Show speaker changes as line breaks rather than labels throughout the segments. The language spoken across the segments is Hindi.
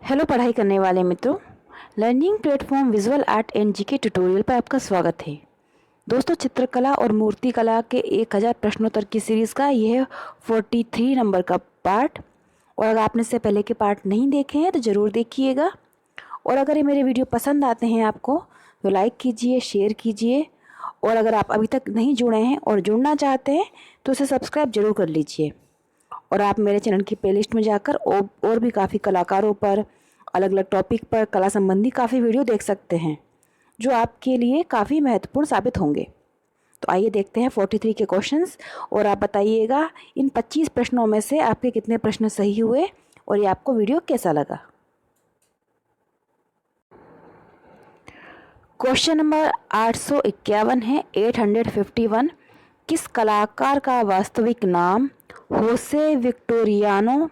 हेलो पढ़ाई करने वाले मित्रों, learning platform visual art and GK tutorial पर आपका स्वागत है। दोस्तों, चित्रकला और मूर्ति कला के 1000 प्रश्नोत्तर की सीरीज़ का यह 43 नंबर का पार्ट। और अगर आपने इससे पहले के पार्ट नहीं देखे हैं तो ज़रूर देखिएगा। और अगर ये मेरे वीडियो पसंद आते हैं आपको तो लाइक कीजिए, शेयर कीजिए। और अगर आप अभी तक नहीं जुड़े हैं और जुड़ना चाहते हैं तो उसे सब्सक्राइब जरूर कर लीजिए। और आप मेरे चैनल की प्लेलिस्ट में जाकर और भी काफ़ी कलाकारों पर, अलग अलग टॉपिक पर, कला संबंधी काफ़ी वीडियो देख सकते हैं जो आपके लिए काफ़ी महत्वपूर्ण साबित होंगे। तो आइए देखते हैं 43 के क्वेश्चंस और आप बताइएगा इन 25 प्रश्नों में से आपके कितने प्रश्न सही हुए और ये आपको वीडियो कैसा लगा। क्वेश्चन नंबर 851 है, 851। किस कलाकार का वास्तविक नाम होसे विक्टोरियानो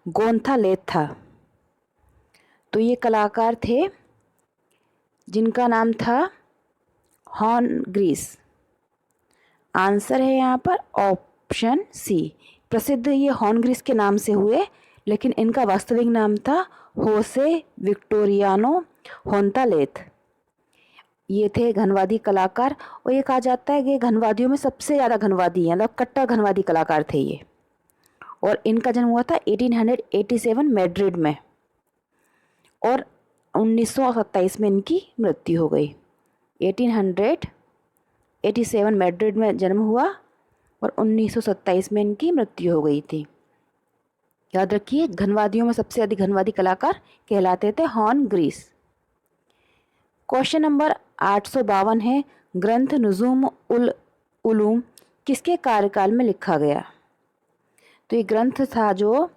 गोंथालेथ था? तो ये कलाकार थे जिनका नाम था हॉर्न ग्रीस। आंसर है यहाँ पर ऑप्शन सी। प्रसिद्ध ये हॉर्न ग्रीस के नाम से हुए, लेकिन इनका वास्तविक नाम था होसे विक्टोरियानो गोंथालेथ। ये थे घनवादी कलाकार और ये कहा जाता है कि घनवादियों में सबसे ज़्यादा घनवादी हैं, मतलब कट्टर घनवादी कलाकार थे ये। और इनका जन्म हुआ था 1887 मैड्रिड में और 1927 में इनकी मृत्यु हो गई। 1887 मैड्रिड में जन्म हुआ और 1927 में इनकी मृत्यु हो गई थी। याद रखिए, घनवादियों में सबसे अधिक घनवादी कलाकार कहलाते थे हॉर्न ग्रीस। क्वेश्चन नंबर 852 है, ग्रंथ नुज़ूम उल उलूम किसके कार्यकाल में लिखा गया? तो ये ग्रंथ था जो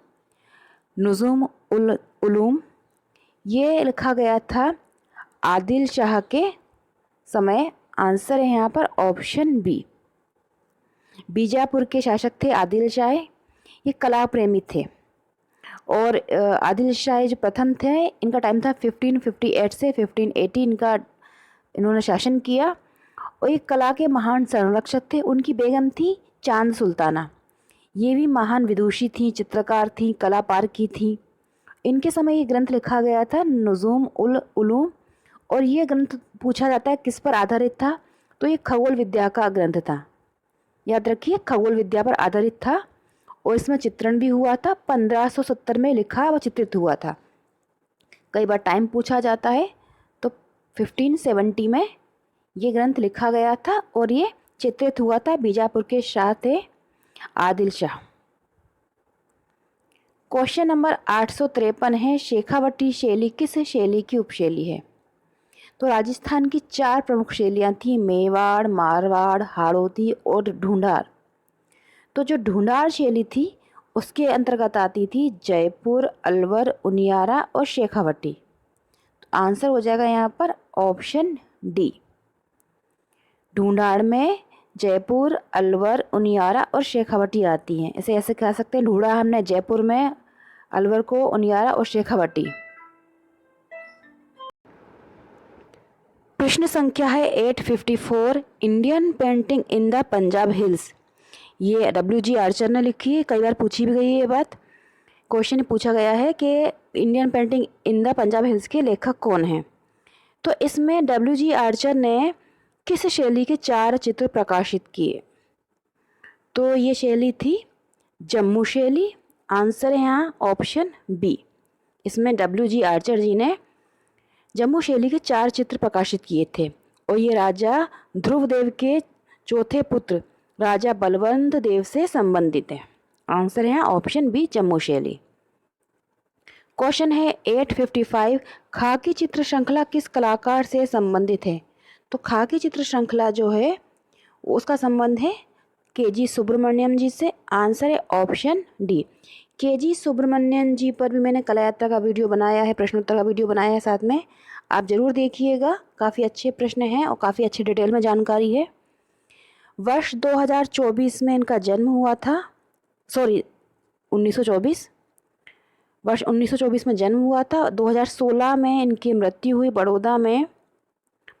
नुज़ूम उल उलूम, ये लिखा गया था आदिल शाह के समय। आंसर है यहाँ पर ऑप्शन बी। बीजापुर के शासक थे आदिल शाह। ये कला प्रेमी थे और आदिल शाह जो प्रथम थे, इनका टाइम था 1558 से 1580 इनका इन्होंने शासन किया। और ये कला के महान संरक्षक थे। उनकी बेगम थी चांद सुल्ताना। ये भी महान विदुषी थी, चित्रकार थी, कला पारखी थी। इनके समय ये ग्रंथ लिखा गया था नुज़ूम उल उलूम। और ये ग्रंथ पूछा जाता है किस पर आधारित था, तो ये खगोल विद्या का ग्रंथ था। याद रखिए, खगोल विद्या पर आधारित था और इसमें चित्रण भी हुआ था। 1570 में लिखा व चित्रित हुआ था। कई बार टाइम पूछा जाता है, तो 1570 में ये ग्रंथ लिखा गया था और ये चित्रित हुआ था। बीजापुर के शाह थे आदिल शाह। क्वेश्चन नंबर 853 है, शेखावटी शैली किस शैली की उपशैली है? तो राजस्थान की 4 प्रमुख शैलियाँ थी, मेवाड़, मारवाड़, हाड़ौती और ढूंढार। तो जो ढूंढार शैली थी उसके अंतर्गत आती थी जयपुर, अलवर, उनियारा और शेखावटी। तो आंसर हो जाएगा यहाँ पर ऑप्शन डी। ढूंढार में जयपुर, अलवर, उनियारा और शेखावटी आती हैं। इसे ऐसे कह सकते हैं, ढूंढा हमने जयपुर में, अलवर को उनियारा और शेखावटी। प्रश्न संख्या है 854, Indian painting in the Punjab hills. ये डब्ल्यू.जी. आर्चर ने लिखी है। कई बार पूछी भी गई है ये बात। क्वेश्चन पूछा गया है कि Indian painting in the Punjab hills के लेखक कौन हैं? तो इसमें डब्ल्यू.जी. आर्चर ने किस शैली के 4 चित्र प्रकाशित किए? तो ये शैली थी जम्मू शैली। आंसर है यहाँ ऑप्शन बी। इसमें डब्ल्यू.जी. आर्चर जी ने जम्मू शैली के 4 चित्र प्रकाशित किए थे और ये राजा ध्रुवदेव के चौथे पुत्र राजा बलवंत देव से संबंधित है। आंसर है ऑप्शन बी, जम्मू शैली। क्वेश्चन है 855, खाकी चित्र श्रृंखला किस कलाकार से संबंधित है? तो खाकी चित्र श्रृंखला जो है उसका संबंध है के.जी. सुब्रमण्यम जी से। आंसर है ऑप्शन डी। के.जी. सुब्रमण्यम जी पर भी मैंने कला यात्रा का वीडियो बनाया है, प्रश्नोत्तर का वीडियो बनाया है साथ में, आप ज़रूर देखिएगा। काफ़ी अच्छे प्रश्न हैं और काफ़ी अच्छी डिटेल में जानकारी है। वर्ष 2024 में इनका जन्म हुआ था, 1924, वर्ष 1924 में जन्म हुआ था। 2016 में इनकी मृत्यु हुई बड़ौदा में।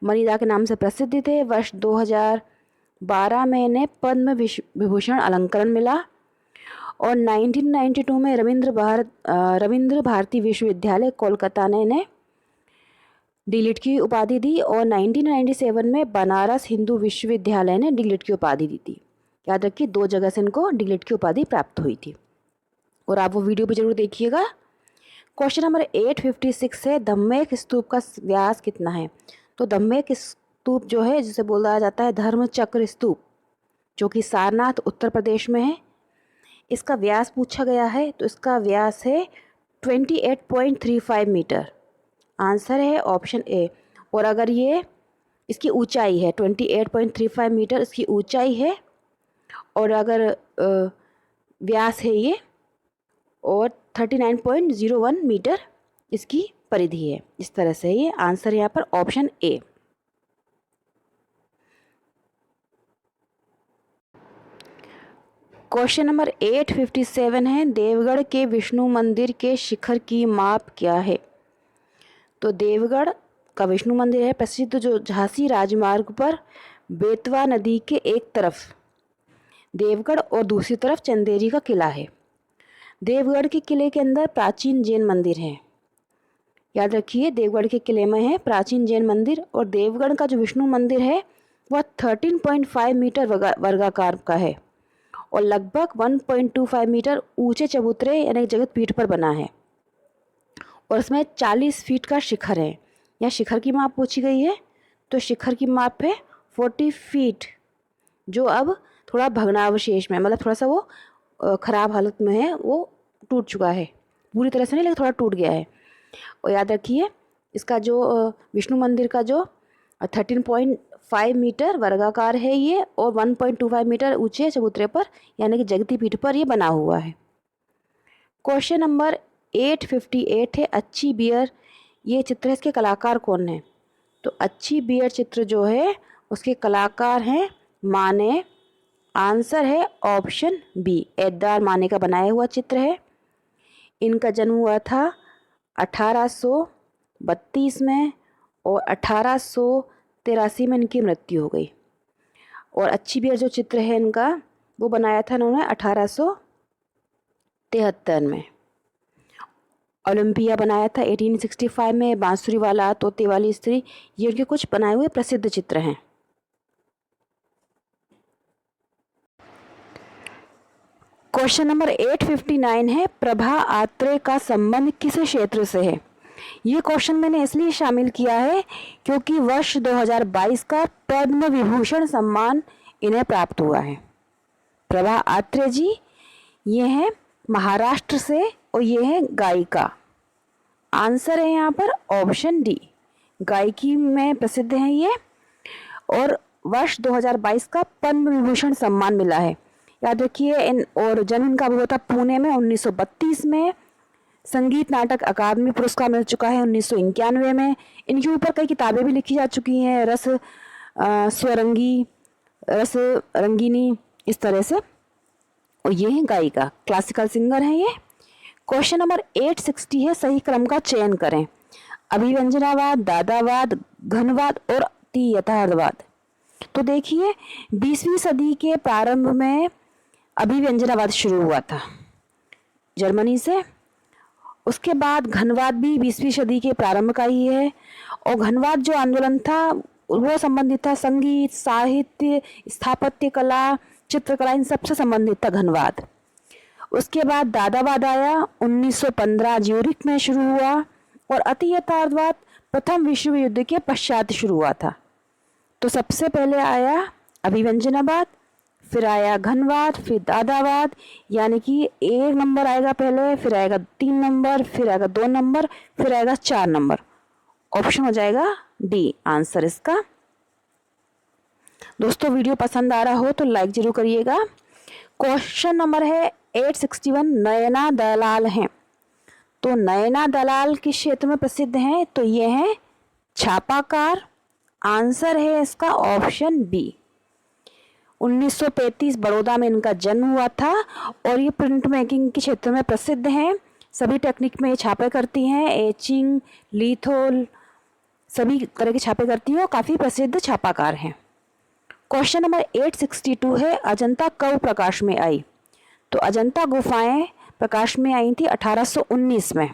मनीदा के नाम से प्रसिद्ध थे। वर्ष 2012 में इन्हें पद्म विभूषण अलंकरण मिला और 1992 में रविंद्र भारती विश्वविद्यालय कोलकाता ने इन्हें डीलिट की उपाधि दी और 1997 में बनारस हिंदू विश्वविद्यालय ने डीलिट की उपाधि दी थी। याद रखिए 2 जगह से इनको डीलिट की उपाधि प्राप्त हुई थी और आप वो वीडियो भी जरूर देखिएगा। क्वेश्चन नंबर 856 है, धम्मेक स्तूप का व्यास कितना है? तो धम्मेक स्तूप जो है, जिसे बोला जाता है धर्मचक्र स्तूप, जो कि सारनाथ उत्तर प्रदेश में है, इसका व्यास पूछा गया है। तो इसका व्यास है 28.35 मीटर। आंसर है ऑप्शन ए। और अगर ये इसकी ऊंचाई है 28.35 मीटर इसकी ऊंचाई है, और अगर व्यास है ये, और 39.01 मीटर इसकी परिधि है। इस तरह से ये आंसर यहाँ पर ऑप्शन ए। क्वेश्चन नंबर 857 है, देवगढ़ के विष्णु मंदिर के शिखर की माप क्या है? तो देवगढ़ का विष्णु मंदिर है प्रसिद्ध, जो झांसी राजमार्ग पर बेतवा नदी के एक तरफ देवगढ़ और दूसरी तरफ चंदेरी का किला है। देवगढ़ के किले के अंदर प्राचीन जैन मंदिर है। याद रखिए देवगढ़ के किले में है प्राचीन जैन मंदिर, और देवगढ़ का जो विष्णु मंदिर है वह 13.5 मीटर वर्गाकार का है और लगभग 1.25 मीटर ऊंचे चबूतरे यानी जगत पीठ पर बना है, और इसमें 40 फीट का शिखर है। या शिखर की माप पूछी गई है, तो शिखर की माप है 40 फीट, जो अब थोड़ा भग्नावशेष में, मतलब थोड़ा सा वो ख़राब हालत में है, वो टूट चुका है, पूरी तरह से नहीं लेकिन थोड़ा टूट गया है। और याद रखिए इसका जो विष्णु मंदिर का जो 13.5 मीटर वर्गाकार है ये, और 1.25 मीटर ऊंचे चबूतरे पर यानी कि जगती पीठ पर ये बना हुआ है। क्वेश्चन नंबर 858 है, अच्छी बियर, ये चित्र है, इसके कलाकार कौन है? तो अच्छी बियर चित्र जो है उसके कलाकार हैं माने। आंसर है ऑप्शन बी, एदार माने का बनाया हुआ चित्र है। इनका जन्म हुआ था 1832 में और 1883 में इनकी मृत्यु हो गई। और अच्छी बियर जो चित्र है इनका, वो बनाया था इन्होंने 1873 में। ओलंपिया बनाया था 1865 में। बांसुरी वाला, तोते वाली स्त्री, ये उनके कुछ बनाए हुए प्रसिद्ध चित्र हैं। क्वेश्चन नंबर 859 है, प्रभा आत्रेय का संबंध किस क्षेत्र से है? ये क्वेश्चन मैंने इसलिए शामिल किया है क्योंकि वर्ष 2022 का पद्म विभूषण सम्मान इन्हें प्राप्त हुआ है। प्रभा आत्रेय जी ये हैं महाराष्ट्र से और ये हैं गायिका। आंसर है यहाँ पर ऑप्शन डी, गायकी में प्रसिद्ध हैं ये, और वर्ष 2022 का पद्म विभूषण सम्मान मिला है। याद रखिए और जन्म इनका हुआ था पुणे में 1932 में। संगीत नाटक अकादमी पुरस्कार मिल चुका है 1991 में। इनके ऊपर कई किताबें भी लिखी जा चुकी हैं, रस स्वरंगी, रस रंगिनी, इस तरह से। और ये है गायिका, क्लासिकल सिंगर हैं ये। क्वेश्चन नंबर 860 है, सही क्रम का चयन करें। अभिव्यंजनावाद, दादावाद, घनवाद और अति यथार्थवाद। तो देखिए 20वीं सदी के प्रारंभ में अभिव्यंजनावाद शुरू हुआ था जर्मनी से। उसके बाद घनवाद भी 20वीं सदी के प्रारंभ का ही है, और घनवाद जो आंदोलन था वो संबंधित था संगीत, साहित्य, स्थापत्य कला, चित्रकला, इन सबसे संबंधित था घनवाद। उसके बाद दादावाद आया 1915 ज्यूरिख में शुरू हुआ, और अति यथार्थवाद प्रथम विश्व युद्ध के पश्चात शुरू हुआ था। तो सबसे पहले आया अभिव्यंजनावाद, फिर आया घनवाद, फिर दादावाद, यानी कि 1 नंबर आएगा पहले, फिर आएगा 3 नंबर, फिर आएगा 2 नंबर, फिर आएगा 4 नंबर। ऑप्शन हो जाएगा डी आंसर इसका। दोस्तों वीडियो पसंद आ रहा हो तो लाइक जरूर करिएगा। क्वेश्चन नंबर है 861, नयना दलाल हैं। तो नयना दलाल किस क्षेत्र में प्रसिद्ध हैं? तो ये हैं छापाकार। आंसर है इसका ऑप्शन बी। 1935 बड़ौदा में इनका जन्म हुआ था, और ये प्रिंट मेकिंग के क्षेत्र में प्रसिद्ध हैं। सभी टेक्निक में ये छापे करती हैं, एचिंग, लिथोल, सभी तरह के छापे करती हैं और काफ़ी प्रसिद्ध छापाकार हैं। क्वेश्चन नंबर 862 है, अजंता कब प्रकाश में आई? तो अजंता गुफाएं प्रकाश में आई थी 1819 में।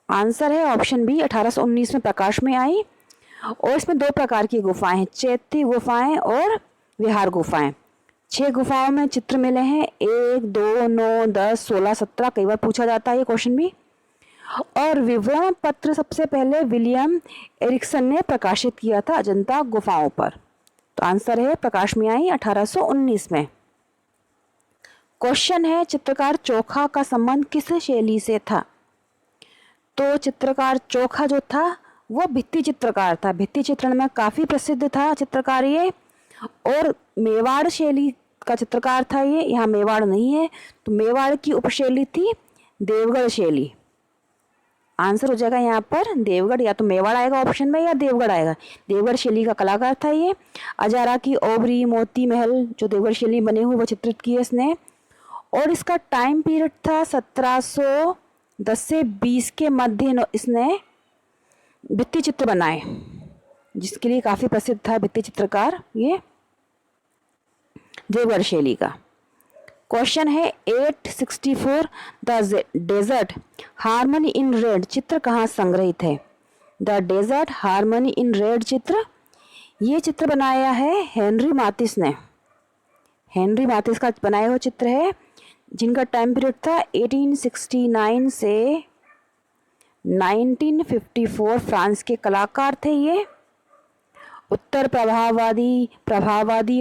आंसर है ऑप्शन बी, 1819 में प्रकाश में आई। और इसमें 2 प्रकार की गुफाएं हैं, चैत्य गुफाएं और विहार गुफाएं। 6 गुफाओं में चित्र मिले हैं, 1, 2, 9, 10, 16, 17, कई बार पूछा जाता है ये क्वेश्चन भी। और विवरण पत्र सबसे पहले विलियम एरिक्सन ने प्रकाशित किया था अजंता गुफाओं पर। तो आंसर है प्रकाश में आई 1819 में। क्वेश्चन है, चित्रकार चोखा का संबंध किस शैली से था? तो चित्रकार चोखा जो था वो भित्ति चित्रकार था, भित्ति चित्रण में काफ़ी प्रसिद्ध था चित्रकार ये, और मेवाड़ शैली का चित्रकार था ये। यहाँ मेवाड़ नहीं है, तो मेवाड़ की उपशैली थी देवगढ़ शैली। आंसर हो जाएगा यहाँ पर देवगढ़, या तो मेवाड़ आएगा ऑप्शन में या देवगढ़ आएगा। देवगढ़ शैली का कलाकार था ये। अजारा की ओबरी, मोती महल जो देवगढ़ शैली बने हुए वो चित्रित किए इसने। और इसका टाइम पीरियड था 1710 से 20 के मध्य इसने भित्ति चित्र बनाए, जिसके लिए काफ़ी प्रसिद्ध था भित्ति चित्रकार ये देवगढ़ शैली का। क्वेश्चन है 864, the desert harmony in red चित्र कहाँ संग्रहित है? The desert harmony in red चित्र, ये चित्र बनाया है हेनरी माथिस ने। हेनरी माथिस का बनाया हुआ चित्र है, जिनका टाइम पीरियड था 1869 से 1954। फ्रांस के कलाकार थे ये। उत्तर प्रभाववादी,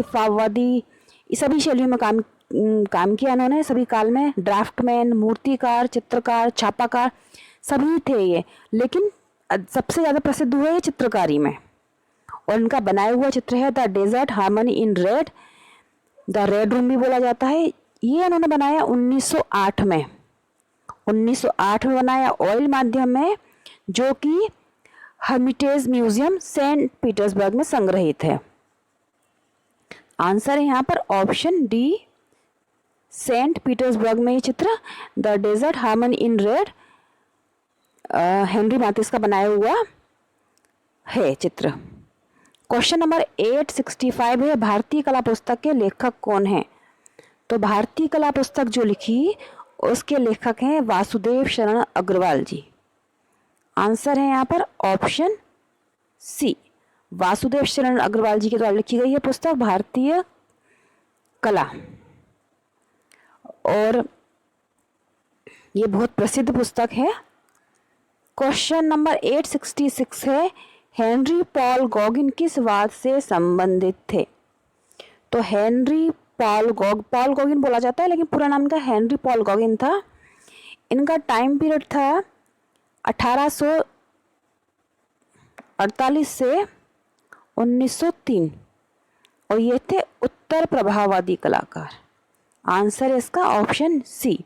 फाववादी, ये सभी शैलियों में काम किया उन्होंने सभी काल में। ड्राफ्टमैन, मूर्तिकार, चित्रकार, छापाकार सभी थे ये, लेकिन सबसे ज़्यादा प्रसिद्ध हुए ये चित्रकारी में। और इनका बनाया हुआ चित्र है the desert harmony in red, the red room भी बोला जाता है। ये उन्होंने बनाया 1908 में, 1908 में बनाया ऑयल माध्यम में, जो कि हर्मिटेज म्यूजियम सेंट पीटर्सबर्ग में संग्रहित है। आंसर है यहाँ पर ऑप्शन डी, सेंट पीटर्सबर्ग में ये चित्र the desert harmony in red Henri Matisse का बनाया हुआ है चित्र। क्वेश्चन नंबर 865 है, भारतीय कला पुस्तक के लेखक कौन हैं? तो भारतीय कला पुस्तक जो लिखी उसके लेखक हैं वासुदेव शरण अग्रवाल जी। आंसर है यहाँ पर ऑप्शन सी, वासुदेव शरण अग्रवाल जी के द्वारा लिखी गई है पुस्तक भारतीय कला, और ये बहुत प्रसिद्ध पुस्तक है। क्वेश्चन नंबर 866 है, हेनरी पॉल गॉगिन किस वाद से संबंधित थे? तो हेनरी पॉल गॉगिन बोला जाता है, लेकिन पूरा नाम इनका हेनरी पॉल गॉगिन था। इनका टाइम पीरियड था 1848 से 1903, और ये थे उत्तर प्रभाववादी कलाकार। आंसर है इसका ऑप्शन सी,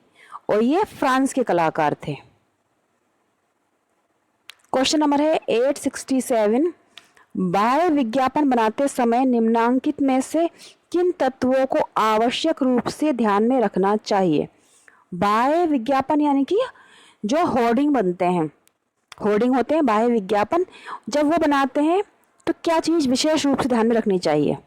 और ये फ्रांस के कलाकार थे। क्वेश्चन नंबर है 867, बाह्य विज्ञापन बनाते समय निम्नांकित में से किन तत्वों को आवश्यक रूप से ध्यान में रखना चाहिए? बाह्य विज्ञापन यानी कि जो होर्डिंग बनते हैं, होर्डिंग होते हैं बाह्य विज्ञापन, जब वो बनाते हैं तो क्या चीज़ विशेष रूप से ध्यान में रखनी चाहिए?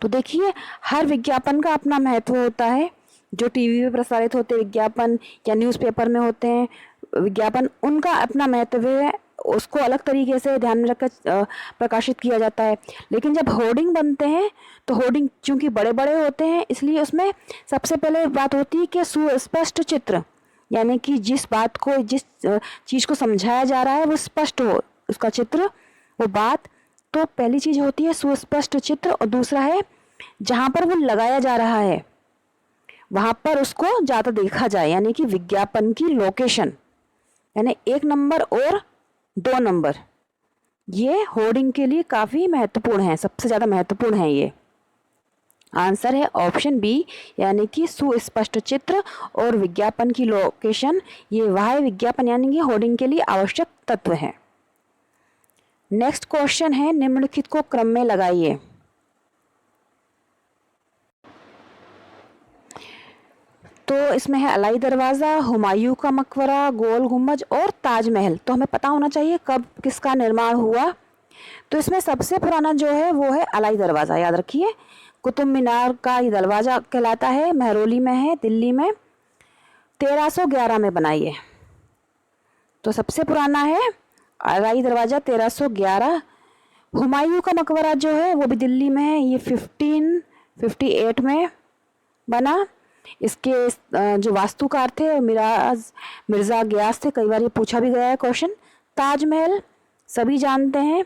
तो देखिए, हर विज्ञापन का अपना महत्व होता है। जो टीवी पे प्रसारित होते विज्ञापन या न्यूज़पेपर में होते हैं विज्ञापन, उनका अपना महत्व है, उसको अलग तरीके से ध्यान में रखकर प्रकाशित किया जाता है। लेकिन जब होर्डिंग बनते हैं तो होर्डिंग चूंकि बड़े बड़े होते हैं, इसलिए उसमें सबसे पहले बात होती है कि सुस्पष्ट चित्र, यानी कि जिस बात को, जिस चीज़ को समझाया जा रहा है वो स्पष्ट हो, उसका चित्र, वो बात। तो पहली चीज़ होती है सुस्पष्ट चित्र, और दूसरा है जहाँ पर वो लगाया जा रहा है वहाँ पर उसको ज़्यादा देखा जाए, यानी कि विज्ञापन की लोकेशन, यानी 1 नंबर और 2 नंबर, ये होर्डिंग के लिए काफ़ी महत्वपूर्ण है, सबसे ज़्यादा महत्वपूर्ण है ये। आंसर है ऑप्शन बी, यानी कि सुस्पष्ट चित्र और विज्ञापन की लोकेशन, ये बाह्य विज्ञापन यानी कि होर्डिंग के लिए आवश्यक तत्व है। नेक्स्ट क्वेश्चन है, निम्नलिखित को क्रम में लगाइए। तो इसमें है अलाई दरवाज़ा, हुमायूं का मकबरा, गोल गुम्बज और ताजमहल। तो हमें पता होना चाहिए कब किसका निर्माण हुआ। तो इसमें सबसे पुराना जो है वो है अलाई दरवाज़ा, याद रखिए। कुतुब मीनार का ये दरवाज़ा कहलाता है, महरौली में है, दिल्ली में, 1311 में बनाई है। तो सबसे पुराना है आगरा दरवाज़ा 1311। हुमायूं का मकबरा जो है वो भी दिल्ली में है, ये 1558 में बना। इसके जो वास्तुकार थे मिर्ज़ा गियास थे, कई बार ये पूछा भी गया है क्वेश्चन। ताजमहल सभी जानते हैं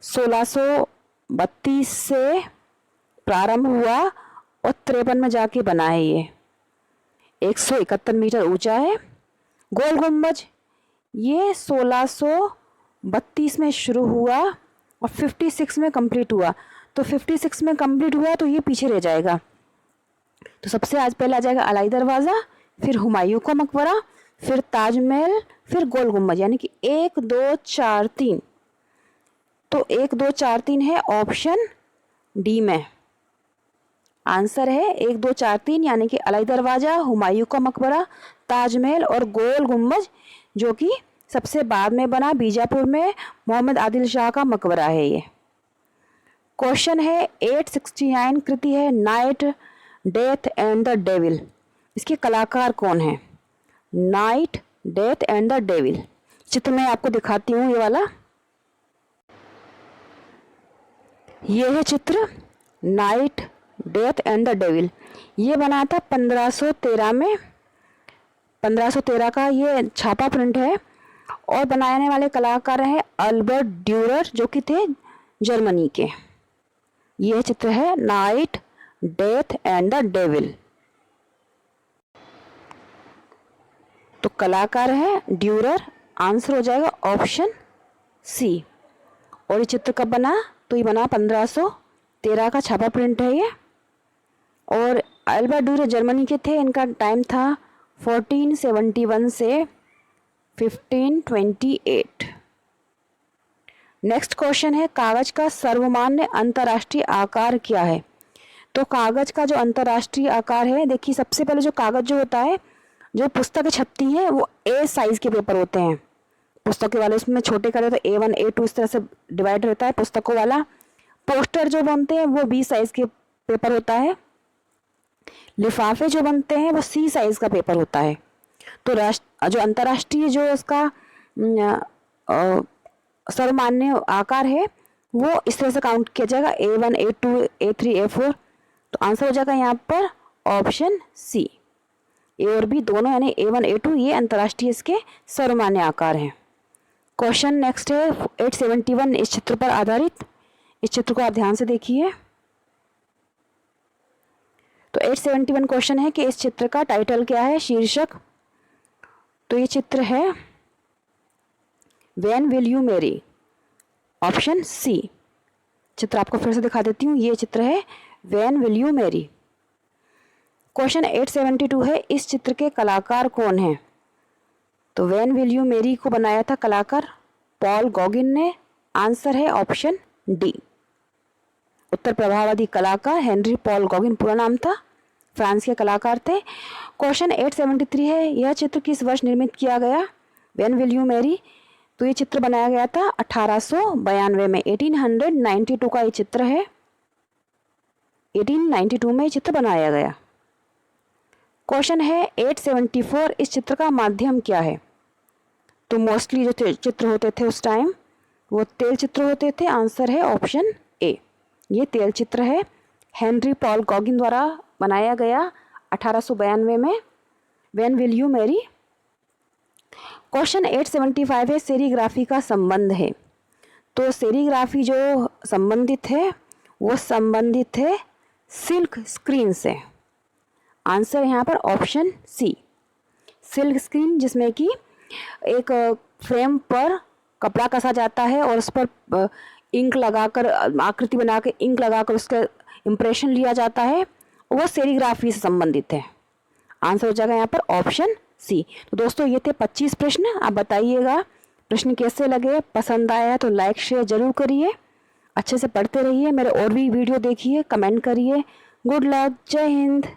1632 से प्रारंभ हुआ और 53 में जाके बना है, ये 171 मीटर ऊंचा है। गोल गुम्बज ये 1632 में शुरू हुआ और 56 में कंप्लीट हुआ, तो 56 में कंप्लीट हुआ तो ये पीछे रह जाएगा। तो सबसे आज पहले आ जाएगा अलाई दरवाज़ा, फिर हुमायूं का मकबरा, फिर ताजमहल, फिर गोल गुम्बज, यानी कि 1 2 4 3। तो 1 2 4 3 है ऑप्शन डी में। आंसर है 1 2 4 3, यानी कि अलाई दरवाज़ा, हुमायूं का मकबरा, ताजमहल और गोल गुम्बज, जो कि सबसे बाद में बना बीजापुर में मोहम्मद आदिल शाह का मकबरा है ये। क्वेश्चन है 869 कृति है night, death and the devil, इसके कलाकार कौन हैं? Night, death and the devil. चित्र मैं आपको दिखाती हूँ, ये वाला, ये है चित्र night, death and the devil. ये बना था 1513 में, 1513 का ये छापा प्रिंट है और बनाने वाले कलाकार हैं अल्बर्ट ड्यूरर, जो कि थे जर्मनी के। यह चित्र है night, death and the devil. तो कलाकार है ड्यूरर, आंसर हो जाएगा ऑप्शन सी। और ये चित्र कब बना? तो ये बना 1513 का छापा प्रिंट है ये। और अल्बर्ट ड्यूरर जर्मनी के थे, इनका टाइम था 1471 से 1528। नेक्स्ट क्वेश्चन है कागज का सर्वमान्य अंतर्राष्ट्रीय आकार क्या है? तो कागज का जो अंतर्राष्ट्रीय आकार है, देखिए सबसे पहले जो कागज जो होता है, जो पुस्तकें छपती हैं वो ए साइज के पेपर होते हैं पुस्तकों वाले, उसमें छोटे करे तो A1 A2 इस तरह से डिवाइड रहता है पुस्तकों वाला। पोस्टर जो बनते हैं वो B साइज के पेपर होता है। लिफाफे जो बनते हैं वो C साइज का पेपर होता है। तो जो अंतर्राष्ट्रीय जो इसका सर्वमान्य आकार है वो इस तरह से काउंट किया जाएगा, A1 A2 A3 A4। तो आंसर हो जाएगा यहाँ पर ऑप्शन सी, ए और बी दोनों, यानी A1 A2 ये अंतर्राष्ट्रीय इसके सर्वमान्य आकार हैं। क्वेश्चन नेक्स्ट है 871 इस चित्र पर आधारित। इस चित्र को आप ध्यान से देखिए। तो 871 क्वेश्चन है कि इस चित्र का टाइटल क्या है, शीर्षक। तो ये चित्र है when will you marry, option C. चित्र आपको फिर से दिखा देती हूँ, ये चित्र है when will you Mary. Question 872 है इस चित्र के कलाकार कौन हैं? तो व्हेन विल यू मैरी को बनाया था कलाकार पॉल गॉगिन ने। आंसर है ऑप्शन डी। उत्तर प्रभाववादी कलाकार हेनरी पॉल गॉगिन पूरा नाम था, फ्रांस के कलाकार थे। क्वेश्चन 873 है यह चित्र किस वर्ष निर्मित किया गया? व्हेन विल यू मैरी, तो ये चित्र बनाया गया था 1892 में, 1892 का ये चित्र है। 1892 में ये चित्र बनाया गया। क्वेश्चन है 874 इस चित्र का माध्यम क्या है? तो मोस्टली जो चित्र होते थे उस टाइम वो तेल चित्र होते थे। आंसर है ऑप्शन ए, ये तेल चित्र है, हेनरी पॉल गॉगिन द्वारा बनाया गया 1892 में, when will you Mary. Question 875 है सेरीग्राफी का संबंध है। तो सेरीग्राफी जो संबंधित है वो संबंधित है सिल्क स्क्रीन से। आंसर यहाँ पर ऑप्शन सी, सिल्क स्क्रीन, जिसमें कि एक फ्रेम पर कपड़ा कसा जाता है और उस पर इंक लगाकर, आकृति बना के इंक लगाकर उसका इम्प्रेशन लिया जाता है, वो सेरीग्राफी से संबंधित है। आंसर हो जाएगा यहाँ पर ऑप्शन सी। तो दोस्तों ये थे 25 प्रश्न। आप बताइएगा प्रश्न कैसे लगे, पसंद आया तो लाइक शेयर जरूर करिए, अच्छे से पढ़ते रहिए, मेरे और भी वीडियो देखिए, कमेंट करिए। गुड लक, जय हिंद।